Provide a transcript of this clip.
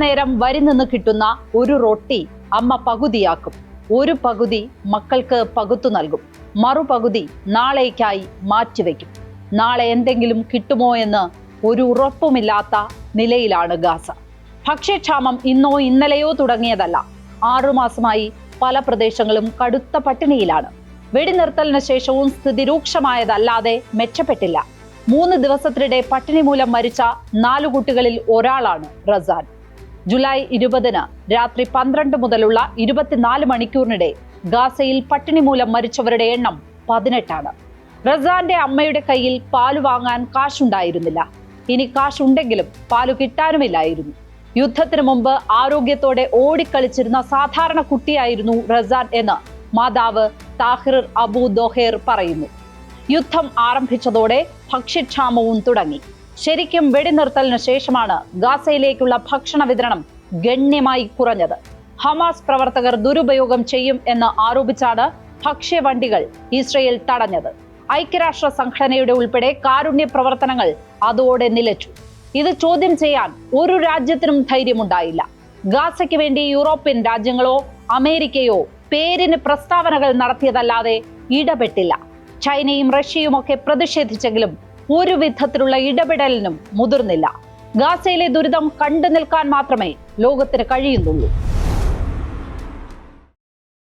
നേരം വരി നിന്ന് കിട്ടുന്ന ഒരു റൊട്ടി അമ്മ പകുതിയാക്കും. ഒരു പകുതി മക്കൾക്ക് പകുത്തു നൽകും, മറുപകുതി നാളേക്കായി മാറ്റിവെക്കും. നാളെ എന്തെങ്കിലും കിട്ടുമോ എന്ന് ഒരു ഉറപ്പുമില്ലാത്ത നിലയിലാണ് ഗാസ. ഭക്ഷ്യക്ഷാമം ഇന്നോ ഇന്നലെയോ തുടങ്ങിയതല്ല. 6 മാസമായി പല പ്രദേശങ്ങളും കടുത്ത പട്ടിണിയിലാണ്. വെടിനിർത്തലിന് ശേഷവും സ്ഥിതി രൂക്ഷമായതല്ലാതെ മെച്ചപ്പെട്ടില്ല. 3 ദിവസത്തിനിടെ പട്ടിണി മൂലം മരിച്ച 4 കുട്ടികളിൽ ഒരാളാണ് റസാൻ. ജൂലൈ 20 രാത്രി 12 മുതലുള്ള 24 മണിക്കൂറിനിടെ ഗാസയിൽ പട്ടിണി മൂലം മരിച്ചവരുടെ എണ്ണം 18 ആണ്. റസാന്റെ അമ്മയുടെ കയ്യിൽ പാല് വാങ്ങാൻ കാശുണ്ടായിരുന്നില്ല. ഇനി കാശുണ്ടെങ്കിലും പാല് കിട്ടാനുമില്ലായിരുന്നു. യുദ്ധത്തിന് മുമ്പ് ആരോഗ്യത്തോടെ ഓടിക്കളിച്ചിരുന്ന സാധാരണ കുട്ടിയായിരുന്നു റസാൻ എന്ന് മാതാവ് താഹിർ അബു ദോഹേർ പറയുന്നു. യുദ്ധം ആരംഭിച്ചതോടെ ഭക്ഷ്യക്ഷാമവും തുടങ്ങി. ശരിക്കും വെടിനിർത്തലിന് ശേഷമാണ് ഗാസയിലേക്കുള്ള ഭക്ഷണ വിതരണം ഗണ്യമായി കുറഞ്ഞത്. ഹമാസ് പ്രവർത്തകർ ദുരുപയോഗം ചെയ്യും എന്ന് ആരോപിച്ചാണ് ഭക്ഷ്യവണ്ടികൾ ഇസ്രയേൽ തടഞ്ഞത്. ഐക്യരാഷ്ട്ര സംഘടനയുടെ ഉൾപ്പെടെ കാരുണ്യ പ്രവർത്തനങ്ങൾ അതോടെ നിലച്ചു. ഇത് ചോദ്യം ചെയ്യാൻ ഒരു രാജ്യത്തിനും ധൈര്യമുണ്ടായില്ല. ഗാസയ്ക്ക് വേണ്ടി യൂറോപ്യൻ രാജ്യങ്ങളോ അമേരിക്കയോ പേരിന് പ്രസ്താവനകൾ നടത്തിയതല്ലാതെ ഇടപെട്ടില്ല. ചൈനയും റഷ്യയും ഒക്കെ പ്രതിഷേധിച്ചെങ്കിലും ഒരു വിധത്തിലുള്ള ഇടപെടലിനും മുതിർന്നില്ല. ഗാസയിലെ ദുരിതം കണ്ടു നിൽക്കാൻ മാത്രമേ ലോകത്തിന് കഴിയുന്നുള്ളൂ.